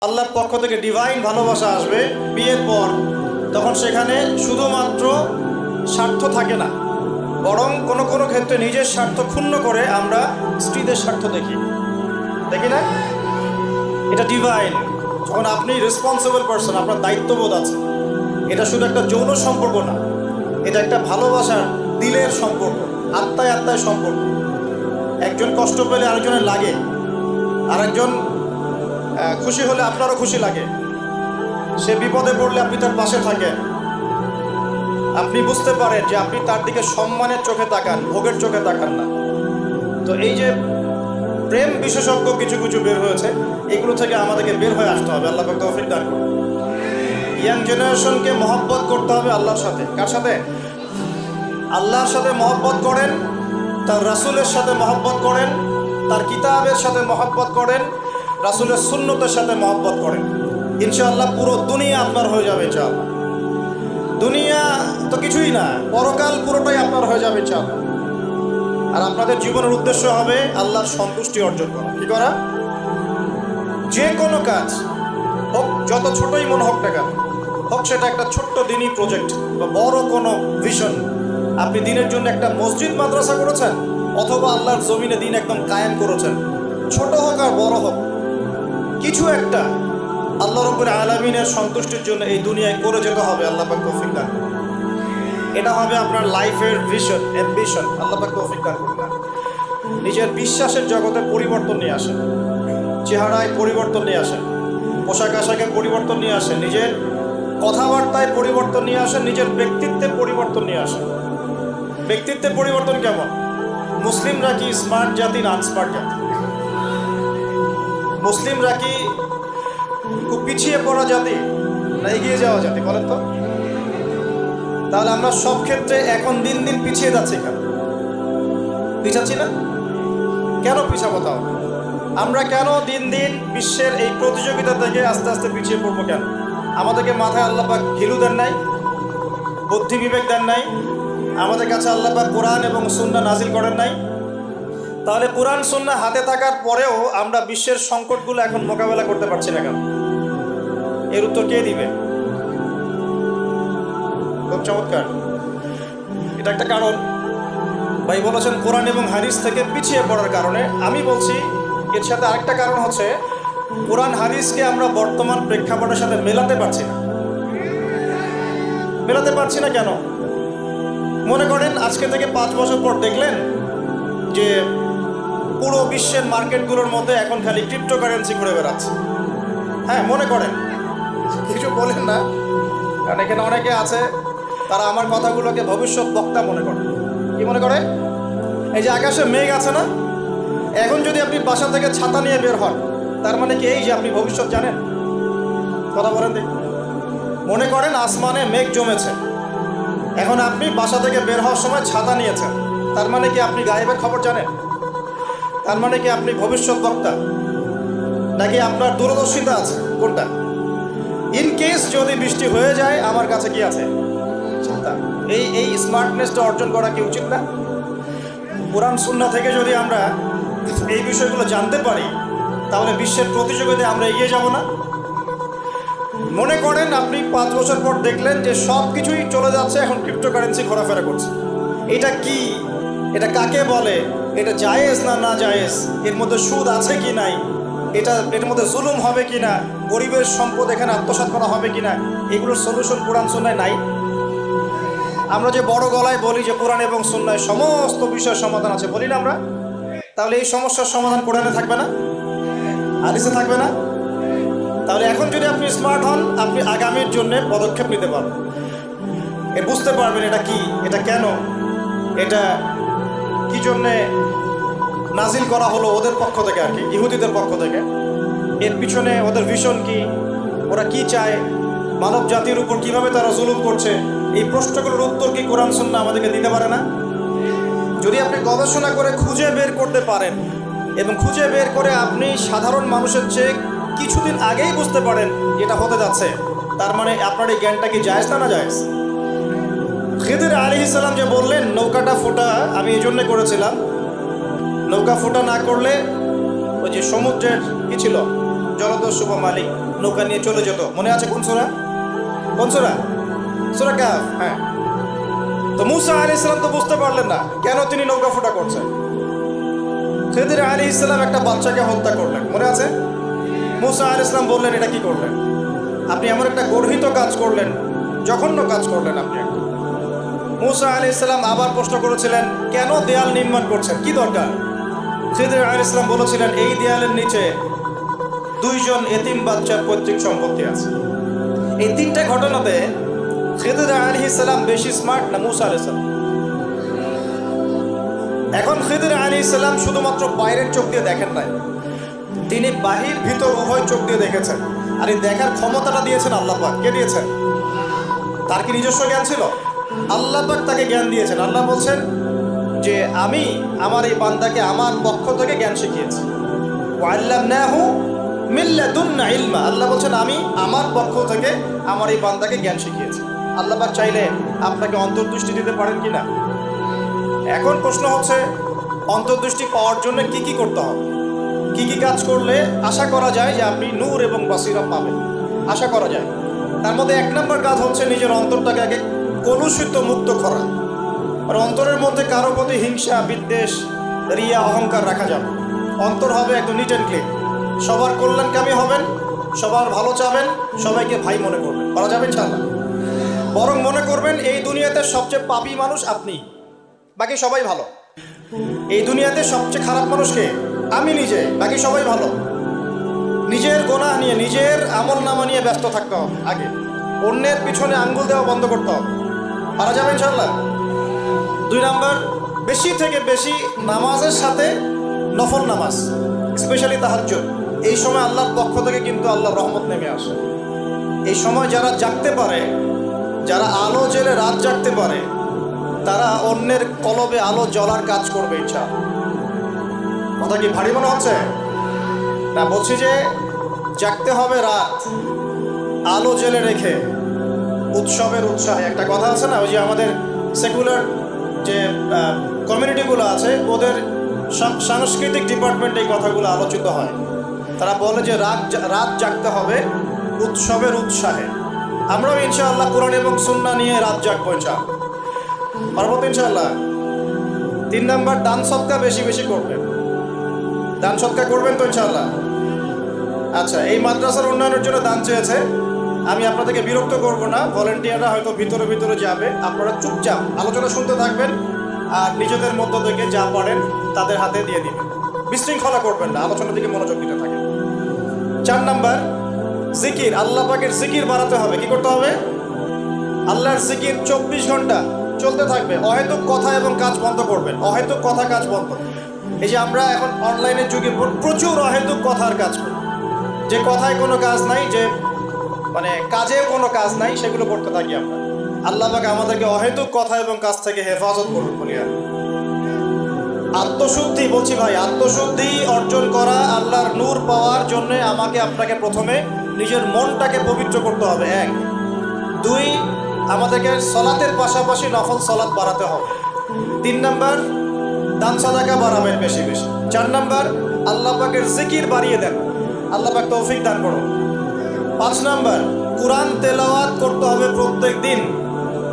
আল্লাহর পক্ষ থেকে ডিভাইন ভালোবাসা আসবে বিয়ের পর, তখন সেখানে শুধুমাত্র স্বার্থ থাকে না, বরং কোনো কোনো ক্ষেত্রে নিজের স্বার্থ ক্ষুণ্ণ করে আমরা স্ত্রীদের স্বার্থ দেখি না? এটা ডিভাইন। যখন আপনি রেসপন্সিবল পারসন, আপনার দায়িত্ববোধ আছে, এটা শুধু একটা যৌন সম্পর্ক না, এটা একটা ভালোবাসার দিলের সম্পর্ক, আত্মায় আত্মায় সম্পর্ক। একজন কষ্ট পেলে আরেকজনের লাগে, আরেকজন খুশি হলে আপনারও খুশি লাগে, সে বিপদে পড়লে আপনি তার পাশে থাকেন, আপনি বুঝতে পারেন যে আপনি তার দিকে সম্মানের চোখে তাকান, ভোগের চোখে তাকান না। তো এই যে প্রেম বিশেষজ্ঞ কিছু কিছু বের হয়েছে, এগুলো থেকে আমাদেরকে বের হয়ে আসতে হবে। আল্লাহ পাক তৌফিক দান করুন। ইয়াং জেনারেশনকে মহব্বত করতে হবে আল্লাহর সাথে। কার সাথে? আল্লাহর সাথে মহব্বত করেন, তার রাসূলের সাথে মহব্বত করেন, তার কিতাবের সাথে মহব্বত করেন, রাসূলের সুন্নতের সাথে মহব্বত করেন। ইনশাআল্লাহ পুরো দুনিয়া আপনার হয়ে যাবে ইনশাআল্লাহ। দুনিয়া তো কিছুই না, পরকাল পুরোটাই আপনার হয়ে যাবে ইনশাআল্লাহ। আর আপনাদের জীবনের উদ্দেশ্য হবে আল্লাহর সন্তুষ্টি অর্জন করা। কি করা? যে কোনো কাজ হোক, যত ছোটই মনে হোক না কেন, হোক সেটা একটা ছোট্ট দিনই প্রজেক্ট বা বড় কোনো ভিশন। আপনি দিনের জন্য একটা মসজিদ মাদ্রাসা করেছেন, অথবা আল্লাহর জমিনে দিন একদম কায়েম করেছেন, ছোট হোক আর বড় হোক, কিছু একটা আল্লাহ রাব্বুল আলামিনের সন্তুষ্টির জন্য এই দুনিয়ায় করে যেতে হবে। আল্লাহ পাক তৌফিক দান করুন। এটা হবে আপনার লাইফের ভিশন, অ্যাম্বিশন। আল্লাহ পাক তৌফিক দান করুন। নিজের বিশ্বাসের জগতে পরিবর্তন নিয়ে আসেন, চেহারায় পরিবর্তন নিয়ে আসেন, পোশাক আশাকে পরিবর্তন নিয়ে আসেন, নিজের কথাবার্তায় পরিবর্তন নিয়ে আসেন, নিজের ব্যক্তিত্বে পরিবর্তন নিয়ে আসেন। ব্যক্তিত্বের পরিবর্তন কেমন? মুসলিমরা কি স্মার্ট জাতি না আনস্মার্ট জাতি? মুসলিমরা কি খুব পিছিয়ে পড়া জাতি না এগিয়ে যাওয়া জাতি? বলেন তো। তাহলে আমরা সব ক্ষেত্রে এখন দিন দিন পিছিয়ে যাচ্ছি কেন? পিছাচ্ছি না কেন? পিছাবো তাও আমরা কেন দিন দিন বিশ্বের এই প্রতিযোগিতা থেকে আস্তে আস্তে পিছিয়ে পড়বো কেন? আমাদেরকে মাথায় আল্লাহ পাক ঘিলু দেন নাই, বুদ্ধি বিবেক দেন নাই, আমাদের কাছে আল্লাহ পাক কোরআন এবং সুন্নাহ নাজিল করেন নাই। তাহলে কোরআন সুন্নাহ হাতে থাকার পরেও আমরা বিশ্বের সংকটগুলো এখন মোকাবেলা করতে পারছি না কেন? এর উত্তর কে দিবে? খুব চমৎকার। এটা একটা কারণ। ভাই বলেছেন কোরআন এবং হাদিস থেকে পিছিয়ে পড়ার কারণে। আমি বলছি এর সাথে আরেকটা কারণ হচ্ছে কোরআন হাদিসকে আমরা বর্তমান প্রেক্ষাপটের সাথে মেলাতে পারছি না। মেলাতে পারছি না কেন? মনে করেন আজকে থেকে 5 বছর পর দেখলেন যে পুরো বিশ্বের মার্কেটগুলোর মধ্যে এখন খালি ক্রিপ্টোকারেন্সি ঘুরে বেড়াচ্ছে। হ্যাঁ, মনে করেন, কিছু বলেন না, কারণ এখানে অনেকে আছে তারা আমার কথাগুলোকে ভবিষ্যৎ বক্তা মনে করে। কি মনে করে? এই যে আকাশে মেঘ আছে না, এখন যদি আপনি বাসা থেকে ছাতা নিয়ে বের হন, তার মানে কি এই যে আপনি ভবিষ্যৎ জানেন? কথা বলেন দেখি। মনে করেন আসমানে মেঘ জমেছে, এখন আপনি বাসা থেকে বের হওয়ার সময় ছাতা নিয়েছেন, তার মানে কি আপনি গায়েবের খবর জানেন? তার মানে কি আপনি ভবিষ্যৎ বক্তা? নাকি আপনার দূরদর্শিতা আছে? কোনটা? ইন কেস যদি বৃষ্টি হয়ে যায়, আমার কাছে কি আছে? ছাতা। এই স্মার্টনেসটা অর্জন করা কি উচিত না? কোরআন সুন্নাহ থেকে যদি আমরা এই বিষয়গুলো জানতে পারি, তাহলে বিশ্বের প্রতিযোগিতায় আমরা এগিয়ে যাব না? মনে করেন আপনি 5 বছর পর দেখলেন যে সব কিছুই চলে যাচ্ছে, এখন ক্রিপ্টোকারেন্সি ঘোরাফেরা করছে। এটা কি? এটা কাকে বলে? এটা জায়েজ না না জায়েজ? এর মধ্যে সুদ আছে কি নাই? এর মধ্যে জুলুম হবে কি না? গরিবের সম্পদ এখানে আত্মসাৎ করা হবে কি না? এগুলোর সলিউশন কোরআন সুন্নাহয় নাই। আমরা যে বড় গলায় বলি যে কোরআন এবং সুন্নাহয় সমস্ত বিষয়ের সমাধান আছে, বলি না আমরা? তাহলে এই সমস্যার সমাধান কোরআনে থাকবে না? হাদিসে থাকবে না? তাহলে এখন যদি আপনি স্মার্ট হন, আপনি আগামীর জন্য পদক্ষেপ নিতে পারবেন। বুঝতে পারবেন এটা কি, এটা কেন, এটা কি জন্যে নাজিল করা হলো ওদের পক্ষ থেকে, আর কি ইহুদিদের পক্ষ থেকে। এর পিছনে ওদের ভিশন কি, ওরা কি চায়, মানব জাতির উপর কিভাবে তারা জুলুম করছে, এই প্রশ্নগুলোর উত্তর কি কোরআন সুন্নাহ আমাদেরকে দিতে পারে না? যদি আপনি গবেষণা করে খুঁজে বের করতে পারেন, এবং খুঁজে বের করে আপনি সাধারণ মানুষের চেয়ে কিছুদিন আগেই বুঝতে পারেন এটা হতে যাচ্ছে, তার মানে আপনার এই জ্ঞানটা কি জায়েজ না না জায়েজ? খিদির আলাইহিস সালাম যে বললেন নৌকাটা ফোটা আমি এই জন্য করেছিলাম, নৌকা ফোটা না করলে ওই যে সমুদ্রের কি ছিল, জলদস্যু বা মালিক নৌকা নিয়ে চলে যেত। মনে আছে কোন সূরা? কোন সূরা? সূরা কাহফ। হ্যাঁ, তো মূসা আলাইহিস সালাম তো বুঝতে পারলেন না কেন তিনি নৌকা ফুটা করছেন। খিদির আলাইহিস সালাম একটা বাচ্চাকে হত্যা করলেন, মনে আছে? মূসা আলাইহিস সালাম বললেন, এটা কি করলেন আপনি? এমন একটা গর্হিত কাজ করলেন, জঘন্য কাজ করলেন আপনি একটা। মূসা আলাইহিস সালাম আবার প্রশ্ন করেছিলেন, কেন দেয়াল নির্মাণ করছেন, কি দরকার? খিদির আলাইহিস সালাম বলেছিলেন, এই দেয়ালের নিচে 2 জন এতিম বাচ্চার পৈতৃক সম্পত্তি আছে। এই 3টে ঘটনাতে খিদির আলাইহিস সালাম বেশি স্মার্ট না মূসা আলাইহিস সালাম? এখন খিদির আলাইহিস সালাম শুধুমাত্র বাইরের চোখ দিয়ে দেখেন নাই, তিনি বাহির ভিতর উভয় চোখ দিয়ে দেখেছেন। আর এই দেখার ক্ষমতাটা দিয়েছেন আল্লাহ পাক। কে দিয়েছেন? তার কি নিজস্ব জ্ঞান ছিল? আল্লাহ পাক তাকে জ্ঞান দিয়েছেন। আল্লাহ বলছেন যে আমি আমার এই বান্দাকে আমার পক্ষ থেকে জ্ঞান শিখিয়েছি। ওয়াল্লামনাহু মিন লাদুন্না ইলমা। আল্লাহ বলছেন আমি আমার পক্ষ থেকে আমার এই বান্দাকে জ্ঞান শিখিয়েছি। আল্লাহ পাক চাইলে আপনাকে অন্তর্দৃষ্টি দিতে পারেন কিনা? এখন প্রশ্ন হচ্ছে, অন্তর্দৃষ্টি পাওয়ার জন্য কি কি করতে হবে, কি কি কাজ করলে আশা করা যায় যে আপনি নূর এবং বাসিরাত পাবেন? আশা করা যায়। তার মধ্যে 1 নম্বর কাজ হচ্ছে নিজের অন্তরটাকে আগে কলুষিত মুক্ত করা। আর অন্তরের মধ্যে কারো প্রতি হিংসা, বিদ্বেষ, রিয়া, অহংকার রাখা যাবে। অন্তর হবে একদম নিট অ্যান্ড ক্লিন। সবার কল্যাণকামী হবেন, সবার ভালো চাবেন, সবাইকে ভাই মনে করবেন। পারা যাবে ইনশাআল্লাহ? বরং মনে করবেন এই দুনিয়াতে সবচেয়ে পাপী মানুষ আপনি, বাকি সবাই ভালো। এই দুনিয়াতে সবচেয়ে খারাপ মানুষকে আমি নিজে, বাকি সবাই ভালো। নিজের গোনাহ নিয়ে, নিজের আমল নামা নিয়ে ব্যস্ত থাকতে হবে আগে। অন্যের পিছনে আঙ্গুল দেওয়া বন্ধ করতে হবে। পারা যাবে ইনশাআল্লাহ? 2 নম্বর, বেশি থেকে বেশি নামাজের সাথে নফল নামাজ, স্পেশালি তাহাজ্জুদ। এই সময় আল্লাহর পক্ষ থেকে কিন্তু আল্লাহর রহমত নেমে আসে। এই সময় যারা জাগতে পারে, যারা আলো জেলে রাত জাগতে পারে, তারা অন্যের কলবে আলো জ্বলার কাজ করবে ইনশাআল্লাহ। কথা কি ভারী মনে হচ্ছে? না, বলছি যে জাগতে হবে রাত, আলো জেলে রেখে, উৎসবের উৎসাহে। একটা কথা আছে না, ওই যে আমাদের সেকুলার যে কমিউনিটিগুলো আছে, ওদের সাংস্কৃতিক ডিপার্টমেন্টে এই কথাগুলো আলোচিত হয়। তারা বলে যে রাত জাগতে হবে উৎসবের উৎসাহে। আমরাও ইনশাআল্লাহ কোরআন এবং সুন্নাহ নিয়ে রাত জাগবো ইনশাআল্লাহ। পারবো তো ইনশাআল্লাহ? 3 নম্বর, দান সদকা বেশি বেশি করবেন। দান সদকা করবেন তো ইনশাআল্লাহ? আচ্ছা, এই মাদ্রাসার উন্নয়নের জন্য দান চেয়েছে। আমি আপনাদেরকে বিরক্ত করব না, ভলেন্টিয়াররা হয়তো ভিতরে ভিতরে যাবে, আপনারা চুপচাপ আলোচনা শুনতে থাকবেন আর নিজেদের মধ্য থেকে যা পারেন তাদের হাতে দিয়ে দিবেন। বিশৃঙ্খলা করবেন না, আলোচনার দিকে মনোযোগ দিতে থাকেন। 4 নম্বর, জিকির। আল্লাহ পাকের জিকির বাড়াতে হবে। কি করতে হবে? আল্লাহর জিকির 24 ঘন্টা চলতে থাকবে। অহেতুক কথা এবং কাজ বন্ধ করবেন। অহেতুক কথা, কাজ বন্ধ। এই যে আমরা এখন অনলাইনের যুগে প্রচুর অহেতুক কথার কাজ করি, যে কথায় কোনো কাজ নাই, যে মানে কাজেও কোনো কাজ নাই, সেগুলো করতে থাকি আমরা। আল্লাহ পাক আমাদেরকে অহেতুক কথা এবং কাজ থেকে হেফাজত করুন বলি। আত্মশুদ্ধি বলছি ভাই, আত্মশুদ্ধি অর্জন করা, আল্লাহর নূর পাওয়ার জন্য আমাকে আপনাকে প্রথমে নিজের মনটাকে পবিত্র করতে হবে। 1, 2, আমাদেরকে সলাতের পাশাপাশি নফল সলাত বাড়াতে হবে। 3 নম্বর, দান সাদাকা বাড়াবেন বেশি বেশি। 4 নম্বর, আল্লাহ পাকের জিকির বাড়িয়ে দেন। আল্লাহ পাক তৌফিক দান করুন। 5 নম্বর, কোরআন তেলাওয়াত করতে হবে প্রত্যেক দিন।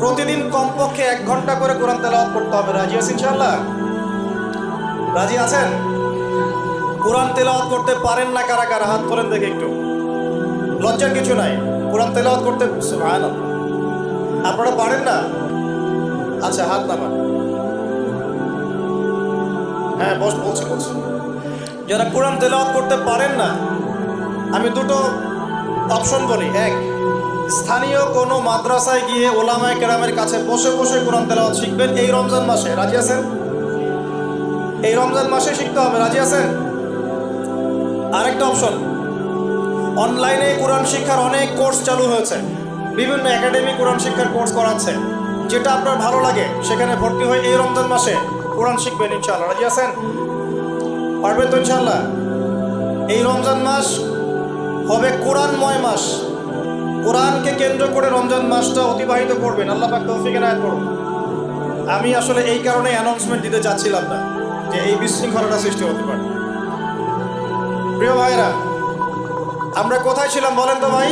প্রতিদিন কমপক্ষে 1 ঘন্টা করে কোরআন তেলাওয়াত করতে হবে। রাজি আছেন ইনশাআল্লাহ? রাজি আছেন? কোরআন তেলাওয়াত করতে পারেন না কারা কারা? হাত তোলেন দেখে একটু। লজ্জার কিছু নাই, কোরআন তেলাওয়াত করতে। সুবহানাল্লাহ। আপনারা পারেন না? আচ্ছা, হাত নামান। হ্যাঁ, বলছি। যারা কোরআন তেলাওয়াত করতে পারেন না, আমি 2টো অপশন বলি। 1, স্থানীয় কোনো মাদ্রাসায় গিয়ে ওলামায়ে কেরামের কাছে বসে বসে কোরআন তেলাওয়াত শিখবেন এই রমজান মাসে। রাজি আছেন? এই রমজান মাসে শিখতে হবে। রাজি আছেন? আরেকটা অপশন, অনলাইনে কোরআন শিক্ষার অনেক কোর্স চালু হয়েছে। বিভিন্ন একাডেমি কোরআন শিক্ষার কোর্স করাচ্ছে। যেটা আপনার ভালো লাগে সেখানে ভর্তি হয়ে এই রমজান মাসে কোরআন শিখবেন ইনশাআল্লাহ। রাজি আছেন? পারবেন তো ইনশাআল্লাহ? এই রমজান মাস হবে কোরআনময় মাস। কোরআনকে কেন্দ্র করে রমজান মাসটা অতিবাহিত করবেন। আল্লাহ পাক তৌফিক এনায়েত করুন। আমি আসলে এই কারণে অ্যানাউন্সমেন্ট দিতে চাচ্ছিলাম না যে এই বিশৃঙ্খলাটা সৃষ্টি হতে পারে। প্রিয় ভাইরা, আমরা কোথায় ছিলাম বলেন তো ভাই?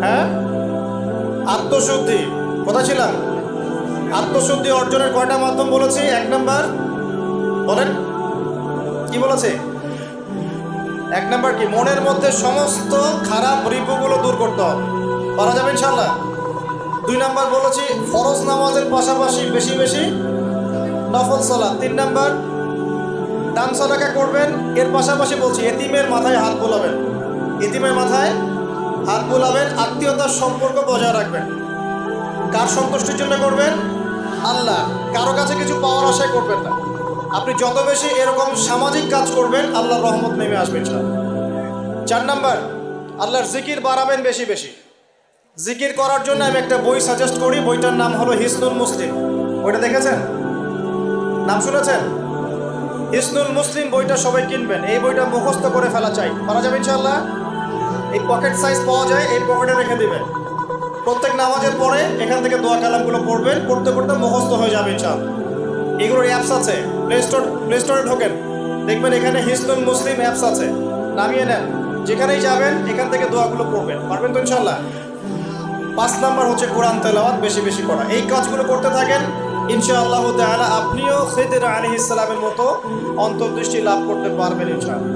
হ্যাঁ, আত্মশুদ্ধি। কোথায় ছিলাম? আত্মশুদ্ধি অর্জনের কয়টা মাধ্যম বলেছি? 1 নাম্বার বলেন, কি বলেছে? 1 নাম্বার কি? মনের মধ্যে সমস্ত খারাপ রিপুগুলো দূর করতে হবে। পারা যাবে ইনশাল্লাহ। 2 নাম্বার বলেছি ফরজ নামাজের পাশাপাশি বেশি বেশি নফল সালাত। 3 নাম্বার দান সাদাকা করবেন। এর পাশাপাশি বলছি এতিমের মাথায় হাত বোলাবেন, এতিমের মাথায় হাত বোলাবেন। আত্মীয়তার সম্পর্ক বজায় রাখবেন। কার সন্তুষ্টির জন্য করবেন? আল্লাহ। কারো কাছে কিছু পাওয়ার আশায় করবেন না। আপনি যত বেশি এরকম সামাজিক কাজ করবেন আল্লাহর রহমত নেমে আসবে ইনশাআল্লাহ। 4 নাম্বার আল্লাহর জিকির বাড়াবেন বেশি বেশি। জিকির করার জন্য আমি একটা বই সাজেস্ট করি, বইটার নাম হলো হিসনুল মুসলিম। বইটা দেখেছেন? নাম শুনেছেন? হিসনুল মুসলিম বইটা সবাই কিনবেন। এই বইটা মুখস্থ করে ফেলা চাই। পারা যাবে ইনশাআল্লাহ। এই পকেট সাইজ পাওয়া যায়, এই পকেটে রেখে দিবেন। প্রত্যেক নামাজের পরে এখান থেকে দোয়া কালামগুলো পড়বেন, পড়তে পড়তে মুখস্থ হয়ে যাবে ইনশাআল্লাহ। এগুলোর অ্যাপস আছে, প্লে স্টোরে ঢোকেন, দেখবেন এখানে হিসনুল মুসলিম অ্যাপস আছে, নামিয়ে নেন। যেখানেই যাবেন এখান থেকে দোয়াগুলো পড়বেন। পারবেন তো ইনশাআল্লাহ। 5 নাম্বার হচ্ছে কোরআন তেলাওয়াত বেশি বেশি করা। এই কাজগুলো করতে থাকেন, ইনশাআল্লাহ তাআলা আপনিও খিদর আলাইহিস সালামের মতো অন্তর্দৃষ্টি লাভ করতে পারবেন ইনশাআল্লাহ।